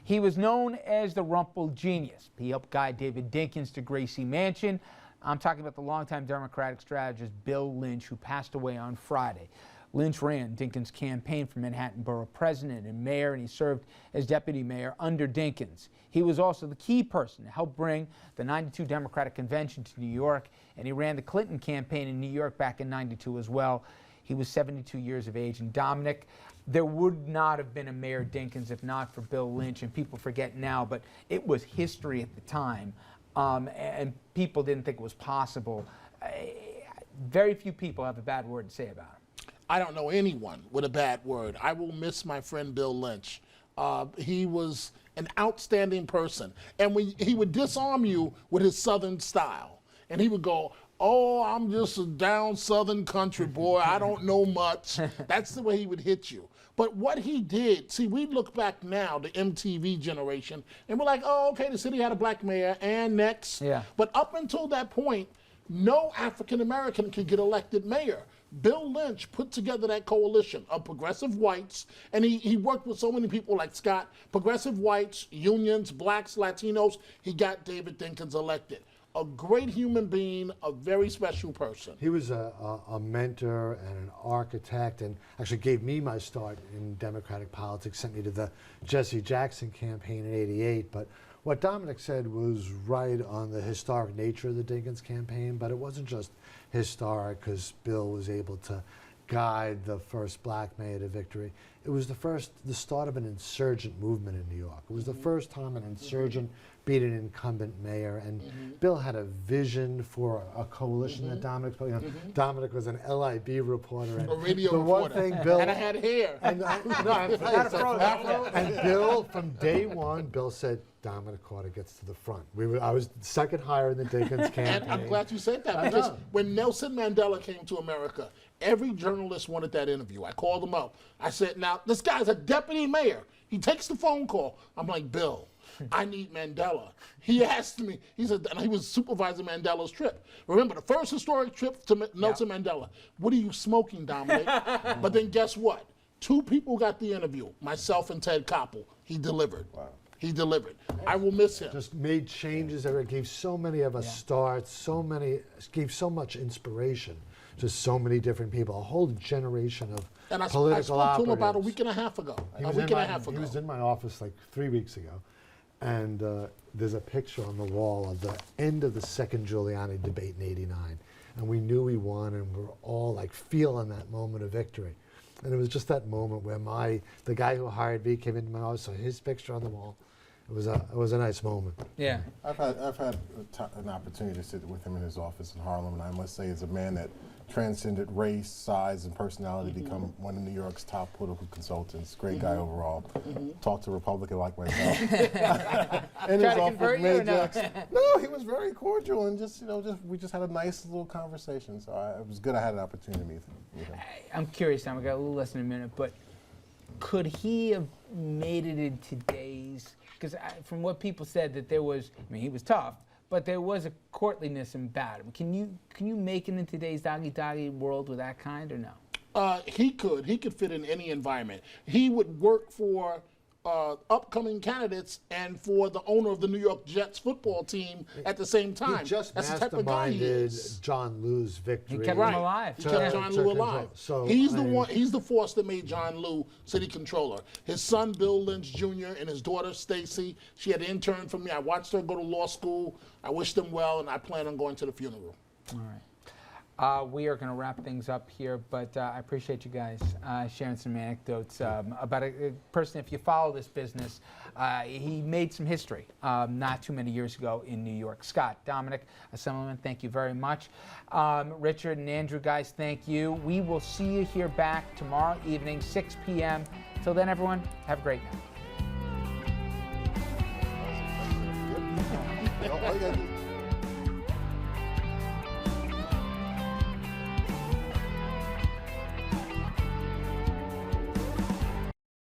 He was known as the Rumple Genius. He helped guide David Dinkins to Gracie Mansion. I'm talking about the longtime Democratic strategist Bill Lynch, who passed away on Friday. Lynch ran Dinkins' campaign for Manhattan Borough President and Mayor, and he served as deputy mayor under Dinkins. He was also the key person to help bring the '92 Democratic Convention to New York, and he ran the Clinton campaign in New York back in '92 as well. He was 72 years of age. And Dominic, there would not have been a Mayor Dinkins if not for Bill Lynch, and people forget now, but it was history at the time, and people didn't think it was possible. Very few people have a bad word to say about him. I don't know anyone with a bad word. I will miss my friend Bill Lynch. He was an outstanding person. And he would disarm you with his Southern style. And he would go, "Oh, I'm just a down Southern country boy. I don't know much." That's the way he would hit you. But what he did, see, we look back now, the MTV generation, and we're like, oh, okay, the city had a black mayor, and next. Yeah. But up until that point, no African American could get elected mayor. Bill Lynch put together that coalition of progressive whites, and he worked with so many people like Scott, progressive whites, unions, blacks, Latinos. He got David Dinkins elected. A great human being, a very special person. He was a mentor and an architect, and actually gave me my start in Democratic politics, sent me to the Jesse Jackson campaign in '88. But what Dominic said was right on the historic nature of the Dinkins campaign, but it wasn't just historic because Bill was able to guide the first black mayor to victory. It was the start of an insurgent movement in New York. It was the first time an insurgent beat an incumbent mayor, and Bill had a vision for a coalition that Dominic, Dominic was an LIB reporter, and a radio the reporter. one thing Bill and I had hair. And Bill, from day one, Bill said, Dominic Carter gets to the front. I was second higher in the Dinkins campaign. And I'm glad you said that, because when Nelson Mandela came to America, every journalist wanted that interview. I called him up. I said, now, this guy's a deputy mayor. He takes the phone call. I'm like, Bill, I need Mandela. He asked me, he said, and he was supervising Mandela's trip. Remember, the first historic trip to Nelson Mandela. What are you smoking, Dominic? But then guess what? 2 people got the interview, myself and Ted Koppel. He delivered. Wow. He delivered. I will miss him. Just made changes that gave so many of us starts, gave so much inspiration to so many different people, a whole generation of political I spoke operatives. to him about a week and a half ago. He was in my office like 3 weeks ago, and there's a picture on the wall of the end of the second Giuliani debate in '89, and we knew he won, and we were all like feeling that moment of victory. And it was just that moment where the guy who hired me came into my office, saw his picture on the wall. It was a nice moment. Yeah. I've had an opportunity to sit with him in his office in Harlem, and I must say, he's a man that transcended race, size, and personality to become one of New York's top political consultants. Great guy overall. Talked to a Republican like myself. In his office, no, he was very cordial, and we just had a nice little conversation. So it was good. I had an opportunity to meet him. I'm curious now. We got a little less than a minute, but could he have made it in today's? Because from what people said, that there was, I mean, he was tough, but there was a courtliness about him. Can you make it in today's doggy world with that kind, or no? He could fit in any environment. He would work for upcoming candidates and for the owner of the New York Jets football team at the same time. He just That's the type of guy he is. John Lew's victory. He kept him alive. He kept John Lew alive. So he's the force that made John Lew city controller. His son Bill Lynch Jr. and his daughter Stacy. She had an intern for me. I watched her go to law school. I wish them well, and I plan on going to the funeral. All right. We are going to wrap things up here, but I appreciate you guys sharing some anecdotes about a person. If you follow this business, he made some history not too many years ago in New York. Scott, Dominic, Assemblyman, thank you very much. Richard and Andrew, guys, thank you. We will see you here back tomorrow evening, 6 p.m. Till then, everyone, have a great night.